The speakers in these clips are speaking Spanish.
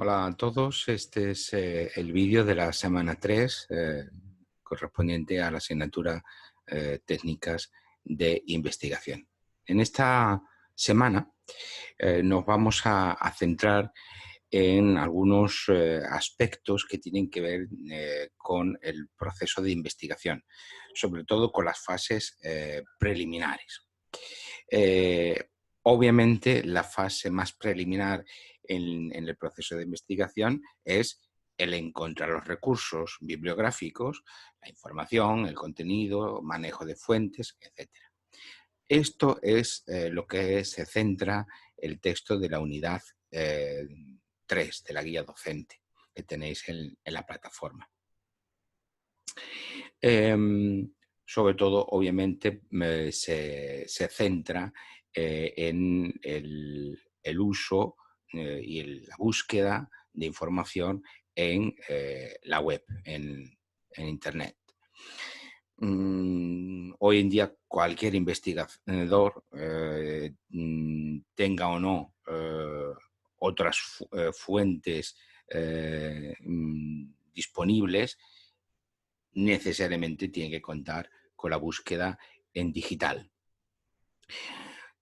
Hola a todos, este es el vídeo de la semana 3 correspondiente a la asignatura técnicas de investigación. En esta semana nos vamos a centrar en algunos aspectos que tienen que ver con el proceso de investigación, sobre todo con las fases preliminares. Eh, Obviamente, la fase más preliminar en el proceso de investigación es el encontrar los recursos bibliográficos, la información, el contenido, manejo de fuentes, etcétera. Esto es lo que se centra el texto de la unidad 3 de la guía docente que tenéis en la plataforma. Sobre todo, obviamente, se centra en el uso y la búsqueda de información en la web, en Internet. Hoy en día cualquier investigador, tenga o no otras fuentes disponibles, necesariamente tiene que contar con la búsqueda en digital.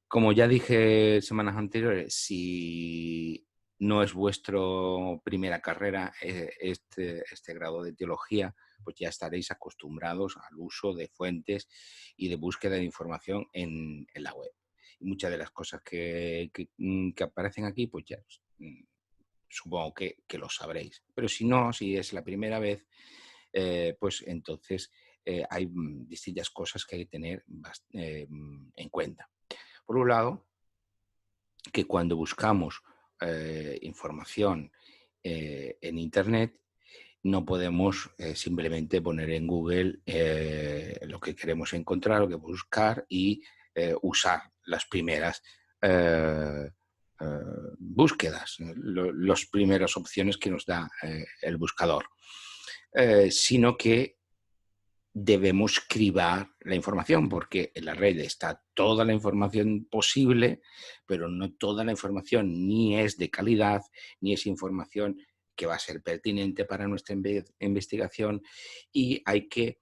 Como ya dije semanas anteriores, si no es vuestra primera carrera este grado de teología, pues ya estaréis acostumbrados al uso de fuentes y de búsqueda de información en la web. Y muchas de las cosas que aparecen aquí, pues ya supongo que lo sabréis. Pero si no, si es la primera vez, pues entonces hay distintas cosas que hay que tener en cuenta. Por un lado, que cuando buscamos información en Internet, no podemos simplemente poner en Google lo que queremos encontrar, lo que buscar y usar las primeras búsquedas, las primeras opciones que nos da el buscador, sino que debemos cribar la información, porque en la red está toda la información posible, pero no toda la información ni es de calidad, ni es información que va a ser pertinente para nuestra investigación, y hay que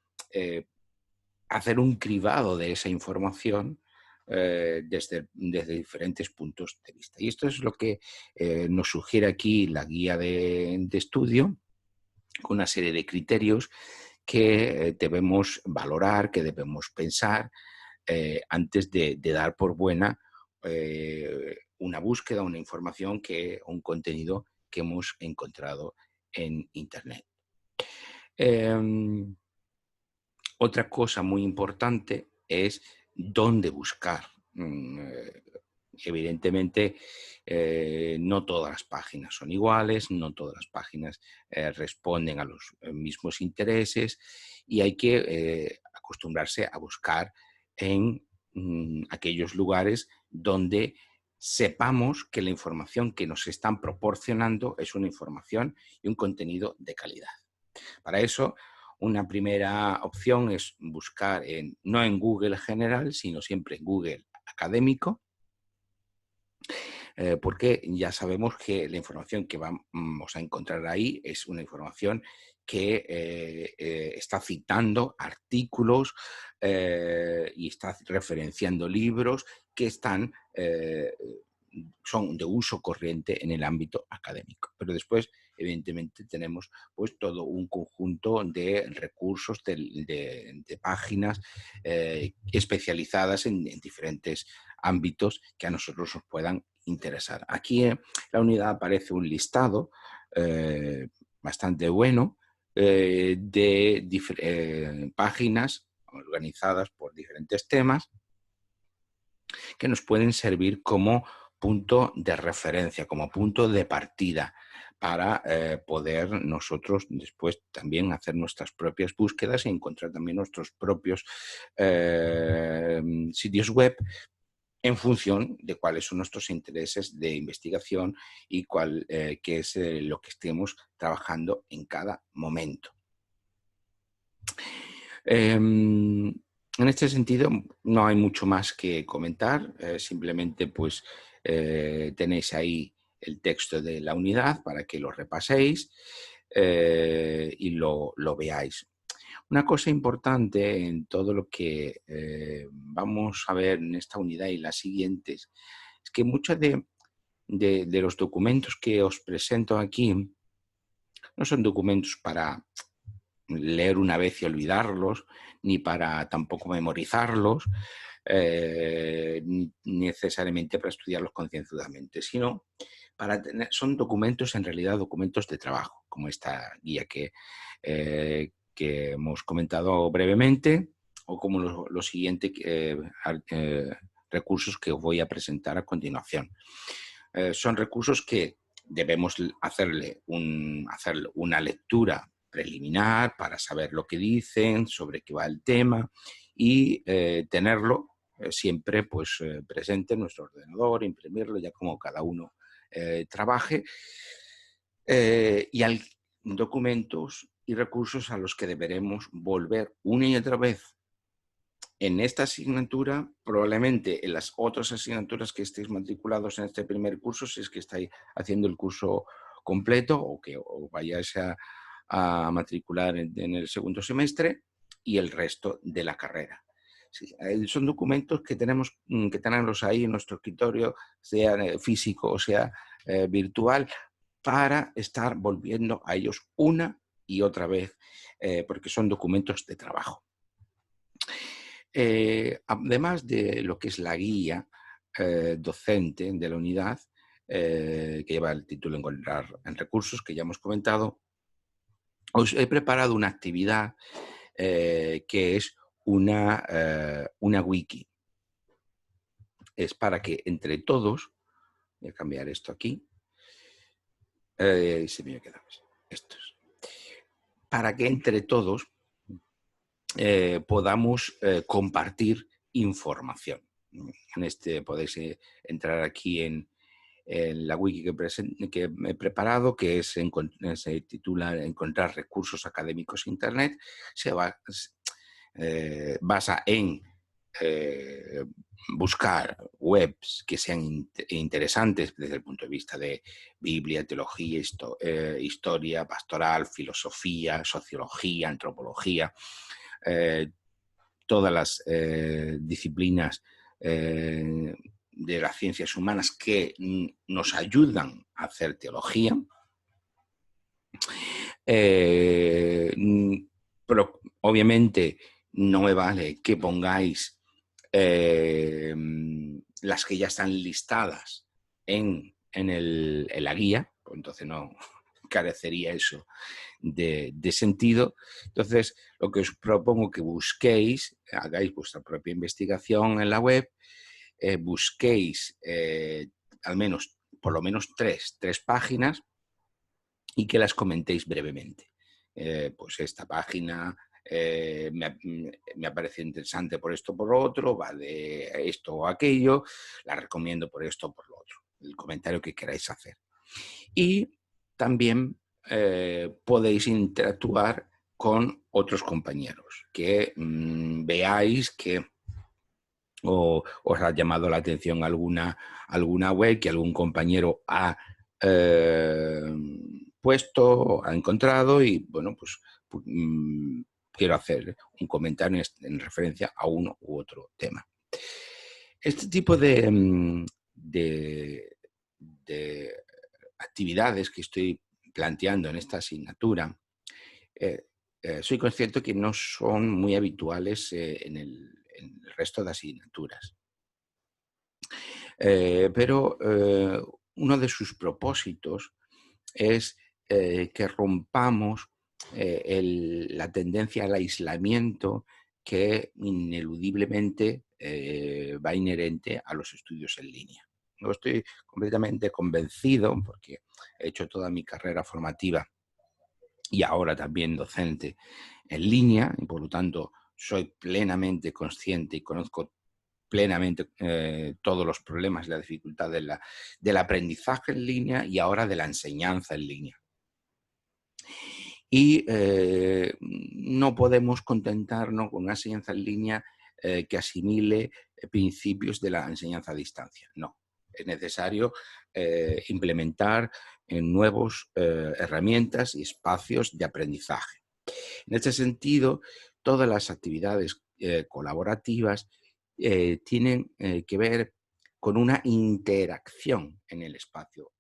hacer un cribado de esa información desde diferentes puntos de vista. Y esto es lo que nos sugiere aquí la guía de estudio, con una serie de criterios que debemos valorar, que debemos pensar antes de dar por buena una búsqueda, una información, un contenido que hemos encontrado en Internet. Otra cosa muy importante es dónde buscar. Evidentemente, no todas las páginas son iguales, no todas las páginas responden a los mismos intereses, y hay que acostumbrarse a buscar en aquellos lugares donde sepamos que la información que nos están proporcionando es una información y un contenido de calidad. Para eso, una primera opción es buscar no en Google general, sino siempre en Google académico, porque ya sabemos que la información que vamos a encontrar ahí es una información que está citando artículos y está referenciando libros que son de uso corriente en el ámbito académico. Pero después, evidentemente, tenemos pues todo un conjunto de recursos, de páginas especializadas en diferentes ámbitos que a nosotros nos puedan interesar. Aquí en la unidad aparece un listado bastante bueno de páginas organizadas por diferentes temas que nos pueden servir como punto de referencia, como punto de partida para poder nosotros después también hacer nuestras propias búsquedas y encontrar también nuestros propios sitios web en función de cuáles son nuestros intereses de investigación y qué es lo que estemos trabajando en cada momento. En este sentido, no hay mucho más que comentar, simplemente pues tenéis ahí el texto de la unidad para que lo repaséis y lo veáis. Una cosa importante en todo lo que vamos a ver en esta unidad y las siguientes es que muchos de los documentos que os presento aquí no son documentos para leer una vez y olvidarlos, ni para tampoco memorizarlos, ni necesariamente para estudiarlos concienzudamente, sino para son documentos, en realidad documentos de trabajo, como esta guía que hemos comentado brevemente, o como los siguientes recursos que os voy a presentar a continuación. Son recursos que debemos hacerle una lectura preliminar para saber lo que dicen, sobre qué va el tema y tenerlo siempre pues, presente en nuestro ordenador, imprimirlo ya como cada uno trabaje y documentos y recursos a los que deberemos volver una y otra vez en esta asignatura, probablemente en las otras asignaturas que estéis matriculados en este primer curso, si es que estáis haciendo el curso completo o que os vayáis a matricular en el segundo semestre y el resto de la carrera. Sí, son documentos que tenemos que tenerlos ahí en nuestro escritorio, sea físico o sea virtual, para estar volviendo a ellos una y otra vez, porque son documentos de trabajo. Además de lo que es la guía docente de la unidad, que lleva el título Encontrar en recursos, que ya hemos comentado, os he preparado una actividad que es una wiki. Es para que entre todos, voy a cambiar esto aquí, se me ha quedado esto. Para que entre todos podamos compartir información. En podéis entrar aquí en la wiki que he preparado, que se titula Encontrar recursos académicos en Internet. Se basa en buscar webs que sean interesantes desde el punto de vista de Biblia, teología, historia, pastoral, filosofía, sociología, antropología, todas las disciplinas de las ciencias humanas que nos ayudan a hacer teología. Pero obviamente no me vale que pongáis las que ya están listadas en la guía, pues entonces no carecería eso de sentido. Entonces, lo que os propongo que busquéis, hagáis vuestra propia investigación en la web, busquéis al menos, por lo menos tres páginas y que las comentéis brevemente. Pues esta página me ha parecido interesante por esto o por lo otro, va de esto o aquello, la recomiendo por esto o por lo otro, el comentario que queráis hacer. Y también podéis interactuar con otros compañeros, que veáis que os ha llamado la atención alguna web que algún compañero ha puesto, ha encontrado y bueno, pues quiero hacer un comentario en referencia a uno u otro tema. Este tipo de actividades que estoy planteando en esta asignatura, soy consciente que no son muy habituales en el resto de asignaturas. Pero uno de sus propósitos es que rompamos la tendencia al aislamiento que ineludiblemente va inherente a los estudios en línea. No estoy completamente convencido, porque he hecho toda mi carrera formativa y ahora también docente en línea, y por lo tanto soy plenamente consciente y conozco plenamente todos los problemas y la dificultad del aprendizaje en línea y ahora de la enseñanza en línea. Y no podemos contentarnos con una enseñanza en línea que asimile principios de la enseñanza a distancia. No, Es necesario implementar nuevas herramientas y espacios de aprendizaje. En este sentido, todas las actividades colaborativas tienen que ver con una interacción en el espacio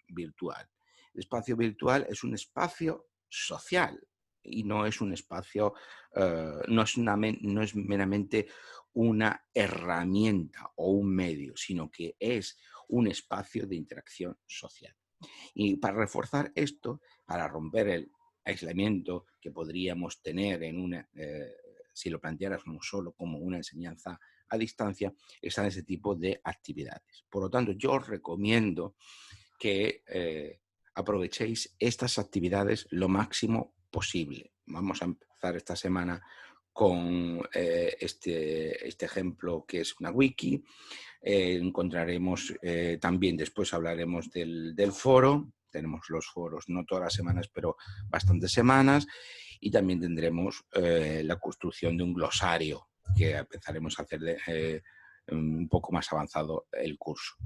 virtual. El espacio virtual es un espacio social y no es un espacio, no es meramente una herramienta o un medio, sino que es un espacio de interacción social. Y para reforzar esto, para romper el aislamiento que podríamos tener si lo planteáramos solo como una enseñanza a distancia, están ese tipo de actividades. Por lo tanto, yo os recomiendo que aprovechéis estas actividades lo máximo posible. Vamos a empezar esta semana con este ejemplo que es una wiki. Encontraremos también, después hablaremos del foro. Tenemos los foros no todas las semanas, pero bastantes semanas. Y también tendremos la construcción de un glosario que empezaremos a hacer un poco más avanzado el curso.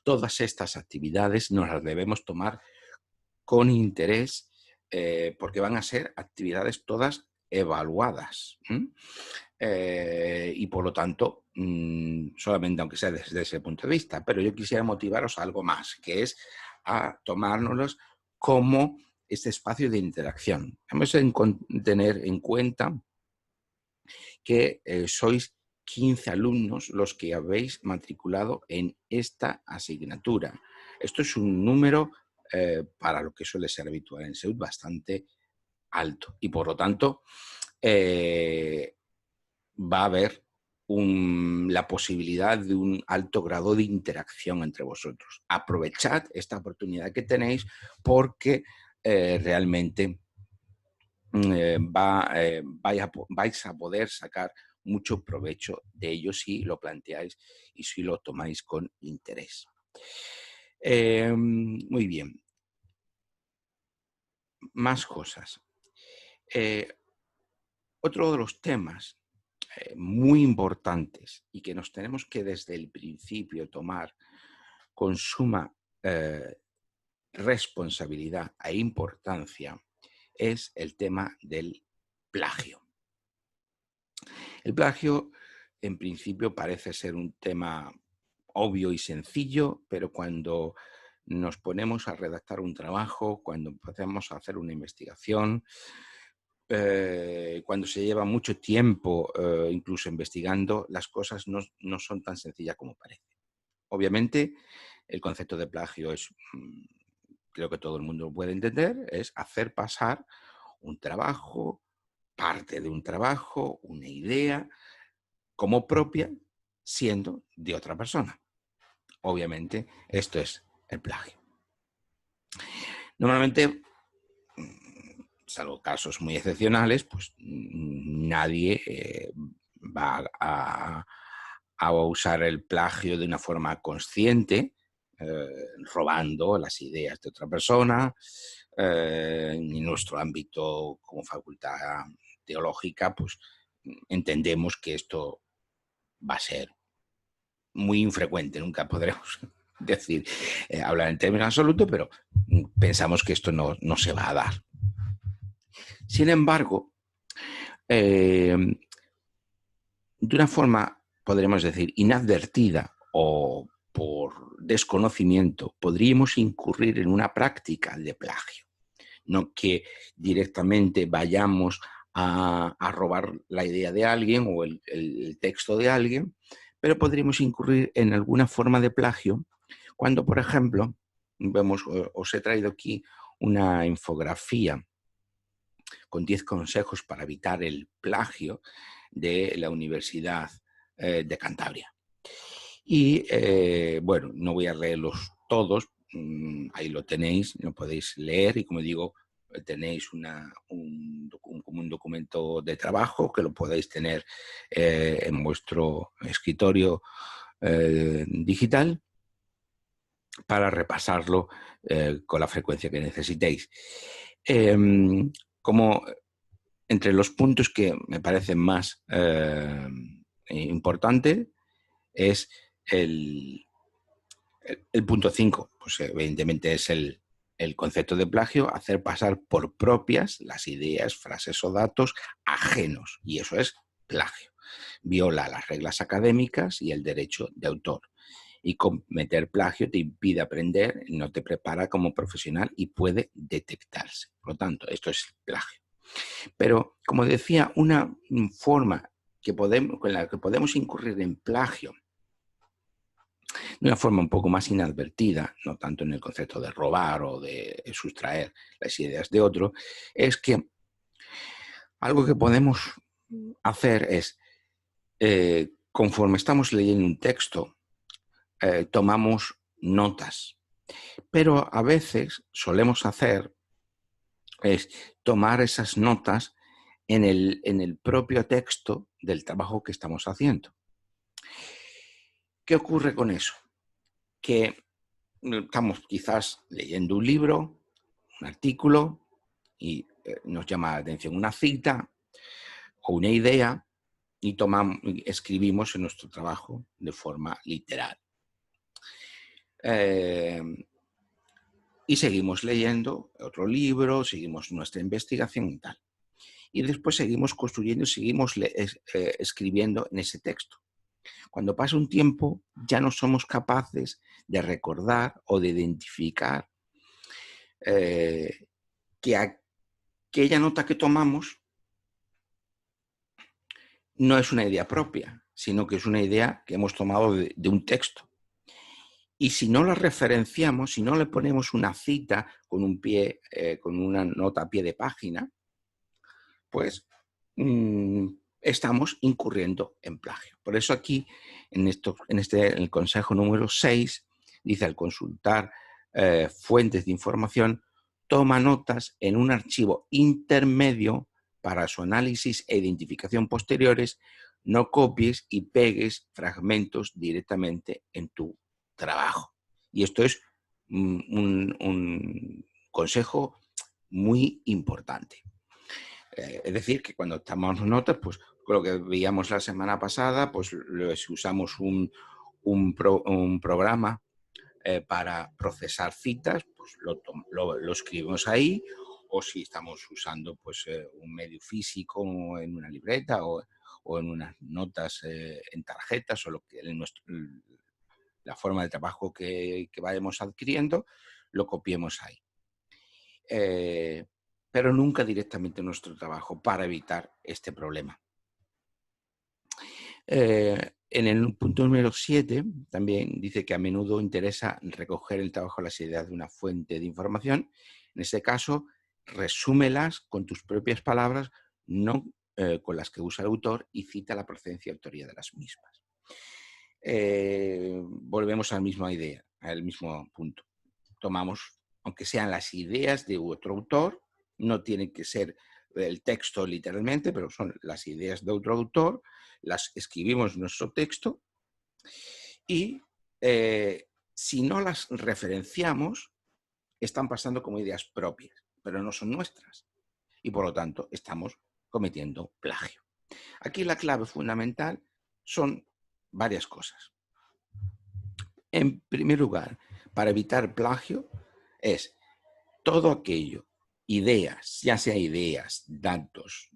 Todas estas actividades nos las debemos tomar con interés porque van a ser actividades todas evaluadas. Y por lo tanto, solamente aunque sea desde ese punto de vista, pero yo quisiera motivaros a algo más, que es a tomárnoslos como este espacio de interacción. Hemos de tener en cuenta que sois 15 alumnos los que habéis matriculado en esta asignatura. Esto es un número para lo que suele ser habitual en SEUT bastante alto y por lo tanto va a haber la posibilidad de un alto grado de interacción entre vosotros. Aprovechad esta oportunidad que tenéis porque realmente vais a poder sacar mucho provecho de ello si lo planteáis y si lo tomáis con interés. Muy bien. Más cosas. Otro de los temas muy importantes y que nos tenemos que desde el principio tomar con suma responsabilidad e importancia es el tema del plagio. El plagio, en principio, parece ser un tema obvio y sencillo, pero cuando nos ponemos a redactar un trabajo, cuando empezamos a hacer una investigación, cuando se lleva mucho tiempo incluso investigando, las cosas no son tan sencillas como parece. Obviamente, el concepto de plagio es, creo que todo el mundo lo puede entender, es hacer pasar un trabajo, parte de un trabajo, una idea, como propia, siendo de otra persona. Obviamente, esto es el plagio. Normalmente, salvo casos muy excepcionales, pues nadie va a usar el plagio de una forma consciente, robando las ideas de otra persona. En nuestro ámbito como facultad teológica, pues entendemos que esto va a ser muy infrecuente, nunca podremos decir, hablar en términos absolutos, pero pensamos que esto no se va a dar. Sin embargo, de una forma, podremos decir, inadvertida o por desconocimiento, podríamos incurrir en una práctica de plagio. No que directamente vayamos a robar la idea de alguien o el texto de alguien, pero podríamos incurrir en alguna forma de plagio cuando, por ejemplo, os he traído aquí una infografía con 10 consejos para evitar el plagio de la Universidad de Cantabria. Y bueno, no voy a leerlos todos, ahí lo tenéis, lo podéis leer y como digo, tenéis un documento de trabajo que lo podéis tener en vuestro escritorio digital para repasarlo con la frecuencia que necesitéis. Como entre los puntos que me parecen más importantes es El punto 5, pues evidentemente es el concepto de plagio, hacer pasar por propias las ideas, frases o datos ajenos, y eso es plagio. Viola las reglas académicas y el derecho de autor. Y cometer plagio te impide aprender, no te prepara como profesional y puede detectarse. Por lo tanto, esto es plagio. Pero, como decía, una forma con la que podemos incurrir en plagio de una forma un poco más inadvertida, no tanto en el concepto de robar o de sustraer las ideas de otro, es que algo que podemos hacer es, conforme estamos leyendo un texto, tomamos notas. Pero a veces solemos hacer es tomar esas notas en el propio texto del trabajo que estamos haciendo. ¿Qué ocurre con eso? Que estamos quizás leyendo un libro, un artículo, y nos llama la atención una cita o una idea y escribimos en nuestro trabajo de forma literal. Y seguimos leyendo otro libro, seguimos nuestra investigación y tal. Y después seguimos construyendo, seguimos escribiendo en ese texto. Cuando pasa un tiempo, ya no somos capaces de recordar o de identificar que aquella nota que tomamos no es una idea propia, sino que es una idea que hemos tomado de un texto. Y si no la referenciamos, si no le ponemos una cita con un pie, con una nota a pie de página, pues estamos incurriendo en plagio. Por eso aquí, en el consejo número 6, dice: al consultar fuentes de información, toma notas en un archivo intermedio para su análisis e identificación posteriores, no copies y pegues fragmentos directamente en tu trabajo. Y esto es un consejo muy importante. Es decir, que cuando tomamos notas, pues con lo que veíamos la semana pasada, pues si usamos un programa para procesar citas, pues lo escribimos ahí, o si estamos usando pues, un medio físico en una libreta o en unas notas en tarjetas o la forma de trabajo que vayamos adquiriendo, lo copiemos ahí. Pero nunca directamente en nuestro trabajo para evitar este problema. En el punto número 7 también dice que a menudo interesa recoger el trabajo, las ideas de una fuente de información. En ese caso, resúmelas con tus propias palabras, no con las que usa el autor, y cita la procedencia y autoría de las mismas. Volvemos a la misma idea, al mismo punto. Tomamos, aunque sean las ideas de otro autor, no tiene que ser el texto literalmente, pero son las ideas de otro autor, las escribimos en nuestro texto y si no las referenciamos, están pasando como ideas propias, pero no son nuestras. Y por lo tanto, estamos cometiendo plagio. Aquí la clave fundamental son varias cosas. En primer lugar, para evitar plagio es todo aquello, ideas, ya sea ideas, datos,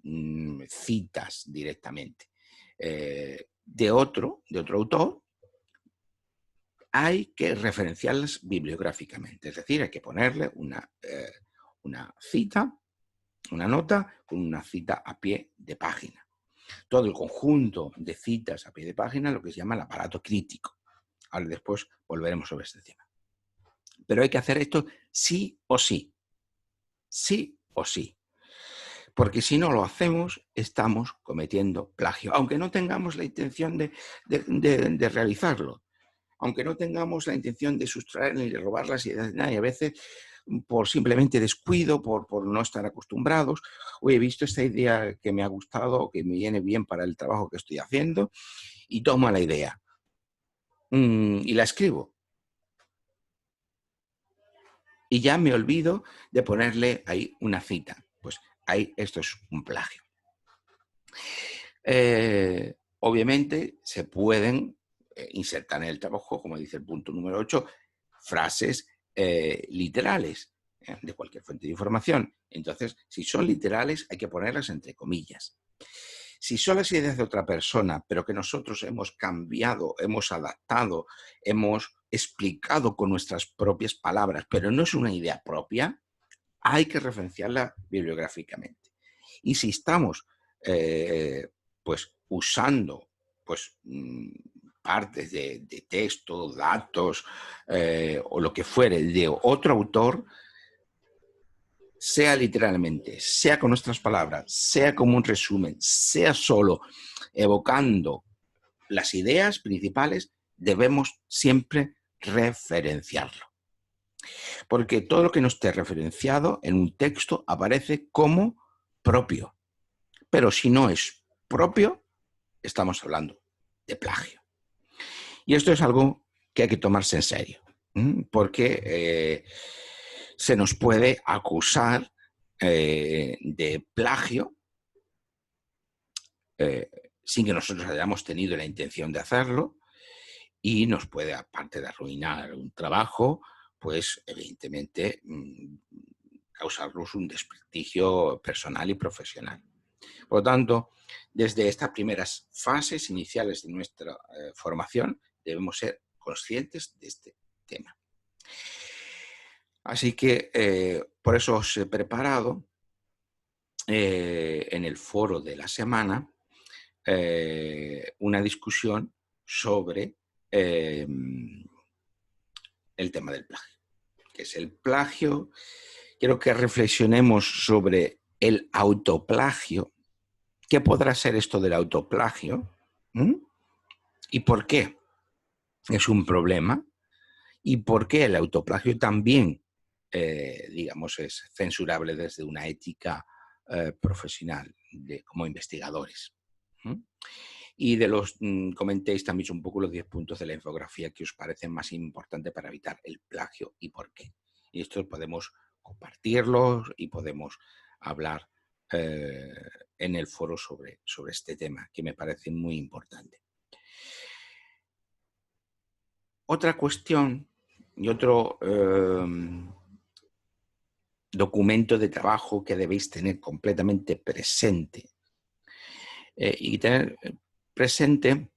citas directamente, de otro autor, hay que referenciarlas bibliográficamente. Es decir, hay que ponerle una cita, una nota con una cita a pie de página. Todo el conjunto de citas a pie de página, lo que se llama el aparato crítico. Ahora después volveremos sobre este tema. Pero hay que hacer esto sí o sí. Sí o sí. Porque si no lo hacemos, estamos cometiendo plagio, aunque no tengamos la intención de realizarlo, aunque no tengamos la intención de sustraer ni de robar las ideas de nadie. A veces, por simplemente descuido, por no estar acostumbrados, oye, he visto esta idea que me ha gustado, que me viene bien para el trabajo que estoy haciendo, y tomo la idea y la escribo. Y ya me olvido de ponerle ahí una cita. Pues ahí esto es un plagio. Obviamente se pueden insertar en el trabajo, como dice el punto número 8, frases literales de cualquier fuente de información. Entonces, si son literales, hay que ponerlas entre comillas. Si son las ideas de otra persona, pero que nosotros hemos cambiado, hemos adaptado, hemos explicado con nuestras propias palabras, pero no es una idea propia, hay que referenciarla bibliográficamente. Y si estamos pues usando pues partes de texto, datos o lo que fuere de otro autor, sea literalmente, sea con nuestras palabras, sea como un resumen, sea solo evocando las ideas principales, debemos siempre referenciarlo. Porque todo lo que no esté referenciado en un texto aparece como propio. Pero si no es propio, estamos hablando de plagio. Y esto es algo que hay que tomarse en serio, porque se nos puede acusar de plagio sin que nosotros hayamos tenido la intención de hacerlo, y nos puede, aparte de arruinar un trabajo, pues evidentemente causarnos un desprestigio personal y profesional. Por lo tanto, desde estas primeras fases iniciales de nuestra formación debemos ser conscientes de este tema. Así que por eso os he preparado en el foro de la semana una discusión sobre el tema del plagio. ¿Qué es el plagio? Quiero que reflexionemos sobre el autoplagio. ¿Qué podrá ser esto del autoplagio? ¿Y por qué es un problema? ¿Y por qué el autoplagio también, digamos, es censurable desde una ética profesional como investigadores? Y comentéis también un poco los 10 puntos de la infografía que os parecen más importantes para evitar el plagio y por qué. Y esto podemos compartirlos y podemos hablar en el foro sobre este tema, que me parece muy importante. Otra cuestión y otro documento de trabajo que debéis tener completamente presente y tener presente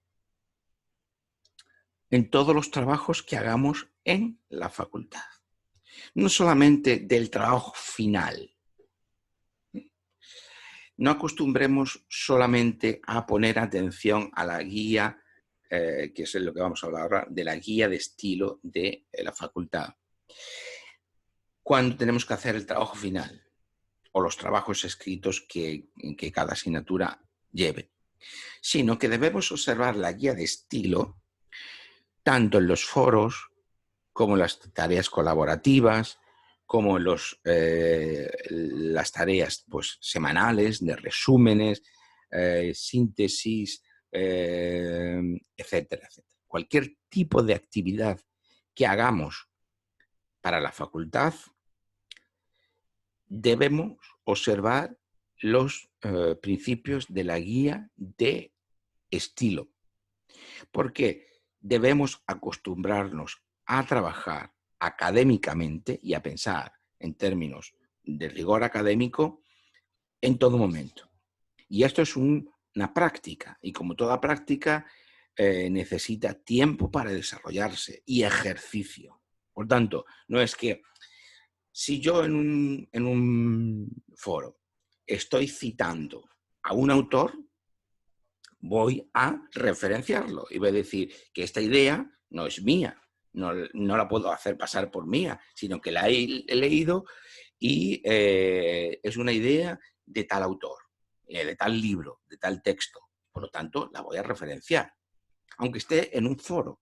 en todos los trabajos que hagamos en la facultad. No solamente del trabajo final. No acostumbremos solamente a poner atención a la guía, que es lo que vamos a hablar ahora, de la guía de estilo de la facultad. Cuando tenemos que hacer el trabajo final o los trabajos escritos que cada asignatura lleve, sino que debemos observar la guía de estilo tanto en los foros como en las tareas colaborativas, como en las tareas pues, semanales de resúmenes, síntesis, etcétera, etcétera. Cualquier tipo de actividad que hagamos para la facultad, debemos observar los principios de la guía de estilo, porque debemos acostumbrarnos a trabajar académicamente y a pensar en términos de rigor académico en todo momento. Y esto es una práctica, y como toda práctica necesita tiempo para desarrollarse y ejercicio. Por tanto, no es que si yo en un foro estoy citando a un autor, voy a referenciarlo y voy a decir que esta idea no es mía, no la puedo hacer pasar por mía, sino que la he leído y es una idea de tal autor, de tal libro, de tal texto. Por lo tanto, la voy a referenciar, aunque esté en un foro.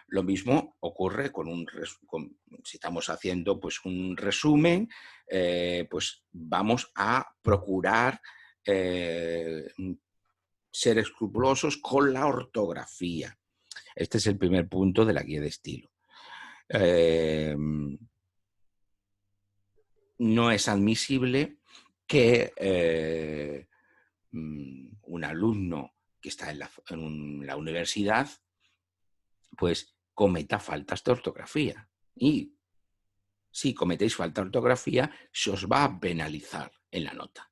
Lo mismo ocurre si estamos haciendo pues, un resumen, pues vamos a procurar ser escrupulosos con la ortografía. Este es el primer punto de la guía de estilo. No es admisible que un alumno que está en la universidad pues cometa faltas de ortografía. Y si cometéis falta de ortografía, se os va a penalizar en la nota.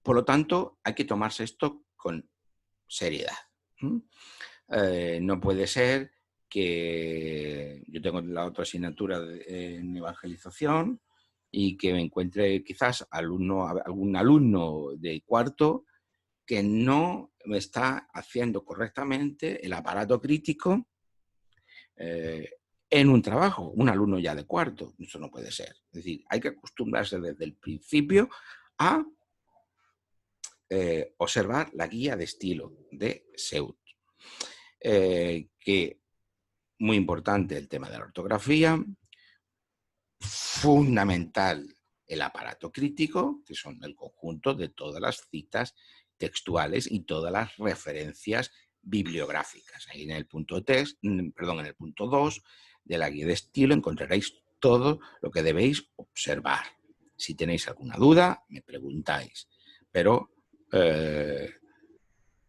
Por lo tanto, hay que tomarse esto con seriedad. No puede ser que yo tengo la otra asignatura en evangelización y que me encuentre quizás algún alumno de cuarto que no me está haciendo correctamente el aparato crítico en un trabajo, un alumno ya de cuarto. Eso no puede ser. Es decir, hay que acostumbrarse desde el principio a observar la guía de estilo de Seunt. Que muy importante el tema de la ortografía, fundamental el aparato crítico, que son el conjunto de todas las citas textuales y todas las referencias bibliográficas. Ahí en el punto en el punto 2 de la guía de estilo encontraréis todo lo que debéis observar. Si tenéis alguna duda, me preguntáis. Pero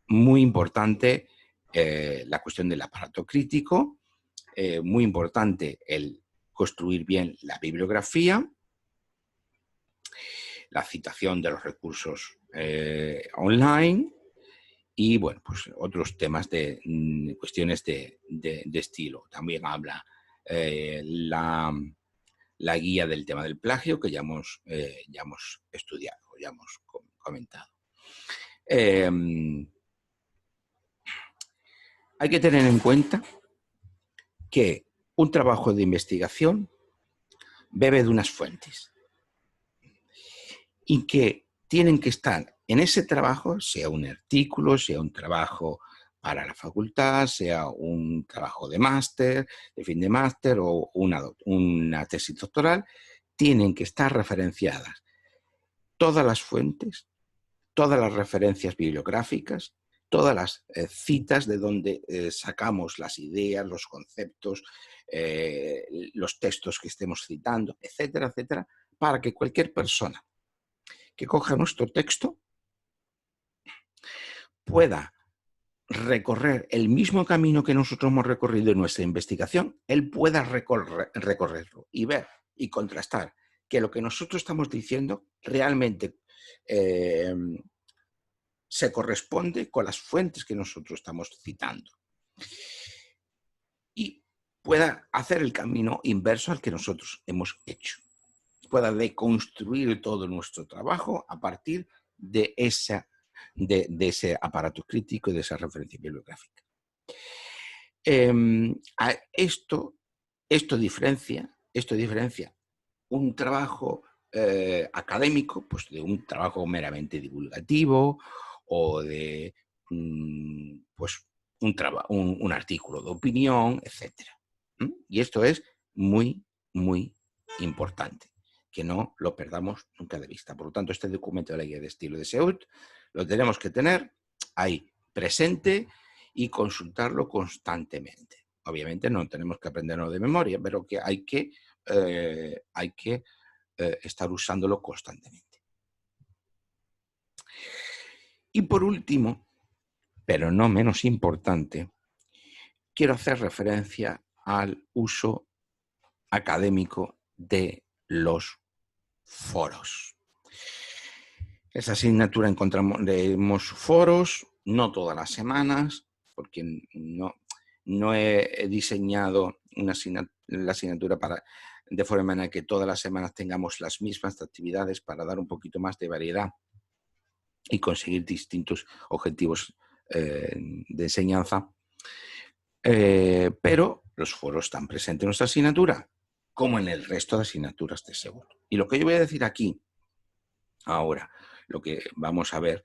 muy importante la cuestión del aparato crítico, muy importante el construir bien la bibliografía, la citación de los recursos online y, bueno, pues otros temas de cuestiones de estilo. También habla la guía del tema del plagio que ya hemos estudiado, ya hemos comentado. Hay que tener en cuenta que un trabajo de investigación bebe de unas fuentes y que tienen que estar en ese trabajo, sea un artículo, sea un trabajo para la facultad, sea un trabajo de máster, de fin de máster o una tesis doctoral, tienen que estar referenciadas todas las fuentes, todas las referencias bibliográficas, todas las citas de donde sacamos las ideas, los conceptos, los textos que estemos citando, etcétera, etcétera, para que cualquier persona que coja nuestro texto pueda recorrer el mismo camino que nosotros hemos recorrido en nuestra investigación, él pueda recorrerlo y ver y contrastar que lo que nosotros estamos diciendo realmente se corresponde con las fuentes que nosotros estamos citando. Y pueda hacer el camino inverso al que nosotros hemos hecho. Pueda deconstruir todo nuestro trabajo a partir de ese aparato crítico y de esa referencia bibliográfica. Esto diferencia un trabajo académico pues, de un trabajo meramente divulgativo o de pues, un artículo de opinión, etc. Y esto es muy, muy importante, que no lo perdamos nunca de vista. Por lo tanto, este documento de la guía de estilo de Seunt lo tenemos que tener ahí presente y consultarlo constantemente. Obviamente no tenemos que aprenderlo de memoria, pero que hay que estar usándolo constantemente. Y por último, pero no menos importante, quiero hacer referencia al uso académico de los foros. Esa asignatura encontramos foros, no todas las semanas, porque no he diseñado la asignatura de forma en que todas las semanas tengamos las mismas actividades para dar un poquito más de variedad y conseguir distintos objetivos de enseñanza. Pero los foros están presentes en nuestra asignatura, como en el resto de asignaturas de Seunt. Y lo que yo voy a decir aquí, ahora, lo que vamos a ver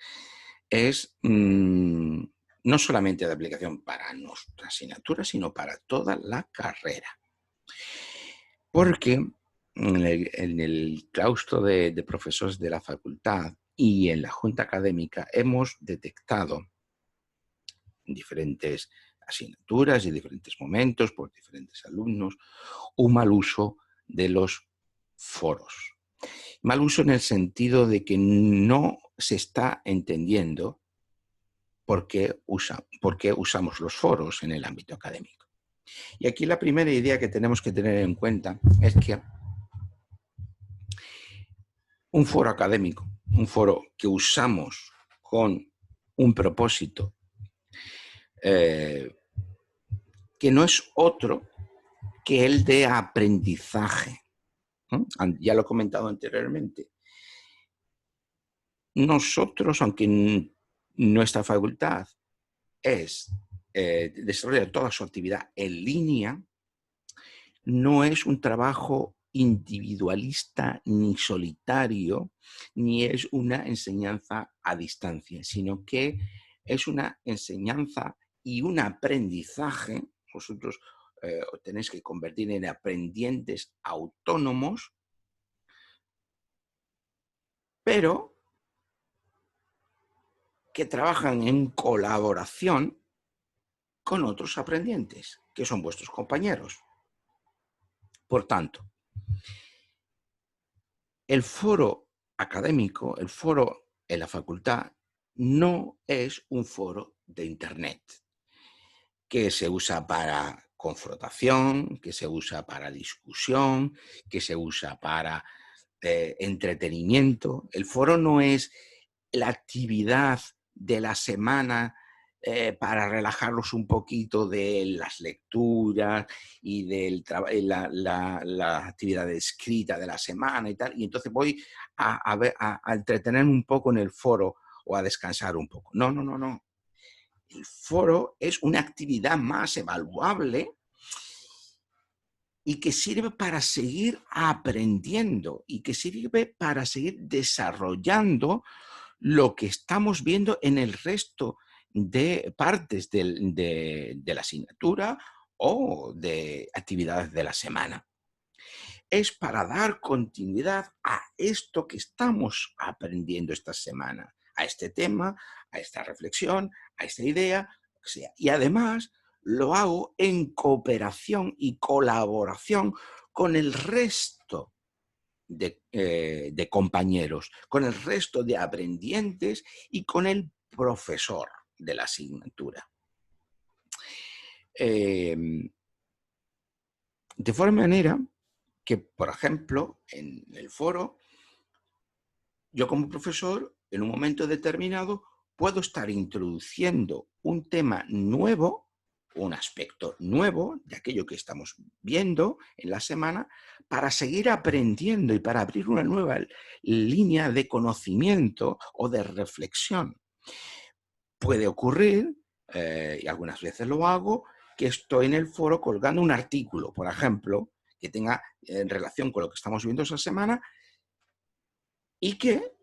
es no solamente de aplicación para nuestra asignatura, sino para toda la carrera. Porque en el claustro de profesores de la facultad y en la junta académica hemos detectado en diferentes asignaturas y en diferentes momentos por diferentes alumnos un mal uso de los foros. Mal uso en el sentido de que no se está entendiendo por qué usamos los foros en el ámbito académico. Y aquí la primera idea que tenemos que tener en cuenta es que un foro académico, un foro que usamos con un propósito que no es otro que el de aprendizaje. Ya lo he comentado anteriormente. Nosotros, aunque nuestra facultad desarrolla toda su actividad en línea, no es un trabajo individualista ni solitario, ni es una enseñanza a distancia, sino que es una enseñanza y un aprendizaje. Vosotros os tenéis que convertir en aprendientes autónomos, pero que trabajan en colaboración con otros aprendientes, que son vuestros compañeros. Por tanto, el foro académico, el foro en la facultad, no es un foro de Internet que se usa para confrontación, que se usa para discusión, que se usa para entretenimiento. El foro no es la actividad de la semana para relajarlos un poquito de las lecturas y de la actividad escrita de la semana y tal, y entonces voy a entretenerme un poco en el foro o a descansar un poco. No, no, no, no. El foro es una actividad más evaluable y que sirve para seguir aprendiendo y que sirve para seguir desarrollando lo que estamos viendo en el resto de partes de la asignatura o de actividades de la semana. Es para dar continuidad a esto que estamos aprendiendo esta semana, a este tema, a esta reflexión, a esta idea, lo que sea. Y además lo hago en cooperación y colaboración con el resto de compañeros, con el resto de aprendientes y con el profesor de la asignatura. De forma manera que, por ejemplo, en el foro, yo como profesor, en un momento determinado, puedo estar introduciendo un tema nuevo, un aspecto nuevo de aquello que estamos viendo en la semana, para seguir aprendiendo y para abrir una nueva línea de conocimiento o de reflexión. Puede ocurrir, y algunas veces lo hago, que estoy en el foro colgando un artículo, por ejemplo, que tenga en relación con lo que estamos viendo esa semana y que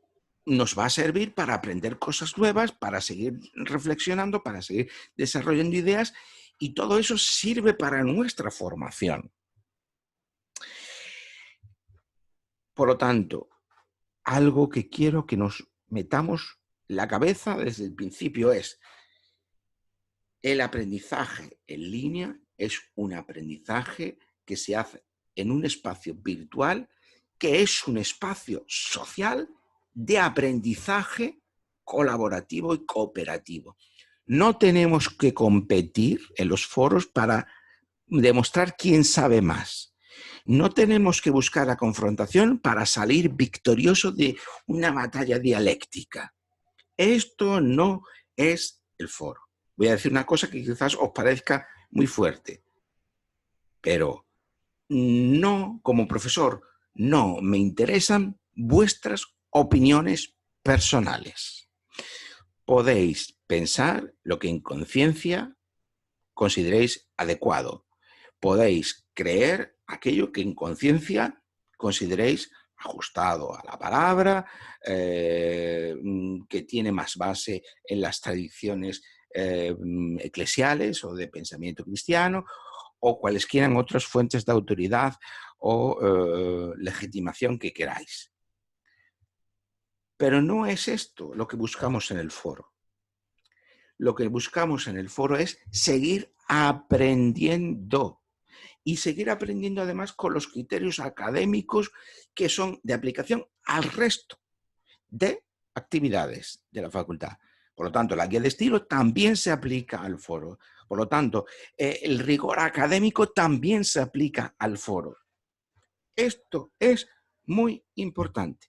nos va a servir para aprender cosas nuevas, para seguir reflexionando, para seguir desarrollando ideas, y todo eso sirve para nuestra formación. Por lo tanto, algo que quiero que nos metamos la cabeza desde el principio es: el aprendizaje en línea es un aprendizaje que se hace en un espacio virtual, que es un espacio social de aprendizaje colaborativo y cooperativo. No tenemos que competir en los foros para demostrar quién sabe más. No tenemos que buscar la confrontación para salir victorioso de una batalla dialéctica. Esto no es el foro. Voy a decir una cosa que quizás os parezca muy fuerte, pero no, como profesor, no me interesan vuestras opiniones personales. Podéis pensar lo que en conciencia consideréis adecuado. Podéis creer aquello que en conciencia consideréis ajustado a la palabra, que tiene más base en las tradiciones eclesiales o de pensamiento cristiano, o cualesquiera otras fuentes de autoridad o legitimación que queráis. Pero no es esto lo que buscamos en el foro. Lo que buscamos en el foro es seguir aprendiendo. Y seguir aprendiendo además con los criterios académicos que son de aplicación al resto de actividades de la facultad. Por lo tanto, la guía de estilo también se aplica al foro. Por lo tanto, el rigor académico también se aplica al foro. Esto es muy importante.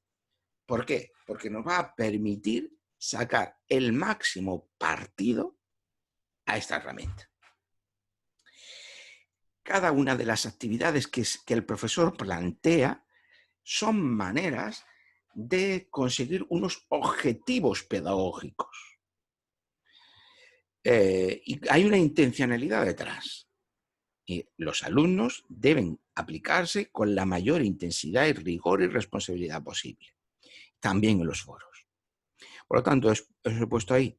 ¿Por qué? Porque nos va a permitir sacar el máximo partido a esta herramienta. Cada una de las actividades que el profesor plantea son maneras de conseguir unos objetivos pedagógicos. Y hay una intencionalidad detrás. Y los alumnos deben aplicarse con la mayor intensidad y rigor y responsabilidad posible. También en los foros. Por lo tanto, os he puesto ahí,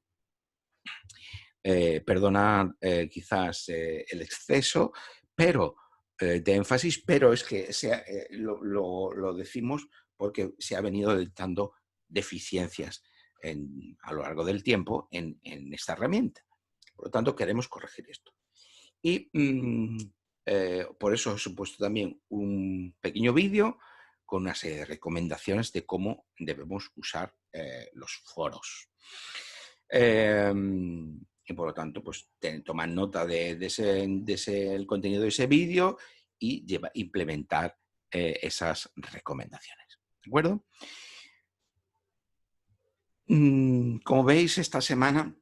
perdonad quizás el exceso de énfasis, pero es que lo decimos porque se ha venido detectando deficiencias a lo largo del tiempo en esta herramienta. Por lo tanto, queremos corregir esto. Y por eso os he puesto también un pequeño vídeo con una serie de recomendaciones de cómo debemos usar los foros. Y por lo tanto, pues tomad nota de el contenido de ese vídeo y implementar esas recomendaciones. ¿De acuerdo? Como veis, esta semana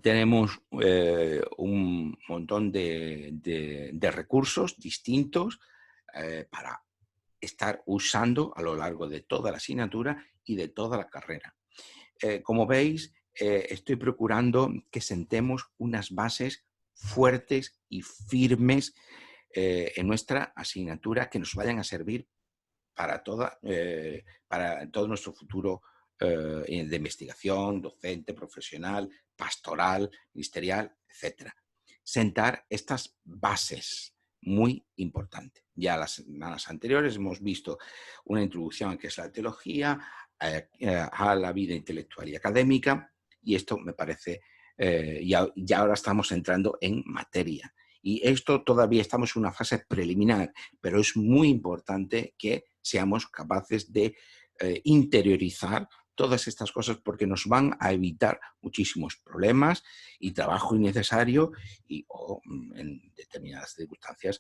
tenemos un montón de recursos distintos para estar usando a lo largo de toda la asignatura y de toda la carrera. Como veis, estoy procurando que sentemos unas bases fuertes y firmes en nuestra asignatura que nos vayan a servir para todo nuestro futuro de investigación, docente, profesional, pastoral, ministerial, etc. Sentar estas bases, muy importante. Ya las semanas anteriores hemos visto una introducción a qué es la teología, a la vida intelectual y académica, y esto me parece, ya ahora estamos entrando en materia. Y esto todavía estamos en una fase preliminar, pero es muy importante que seamos capaces de interiorizar todas estas cosas porque nos van a evitar muchísimos problemas y trabajo innecesario o en determinadas circunstancias,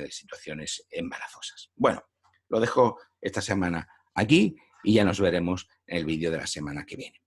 situaciones embarazosas. Bueno, lo dejo esta semana aquí y ya nos veremos en el vídeo de la semana que viene.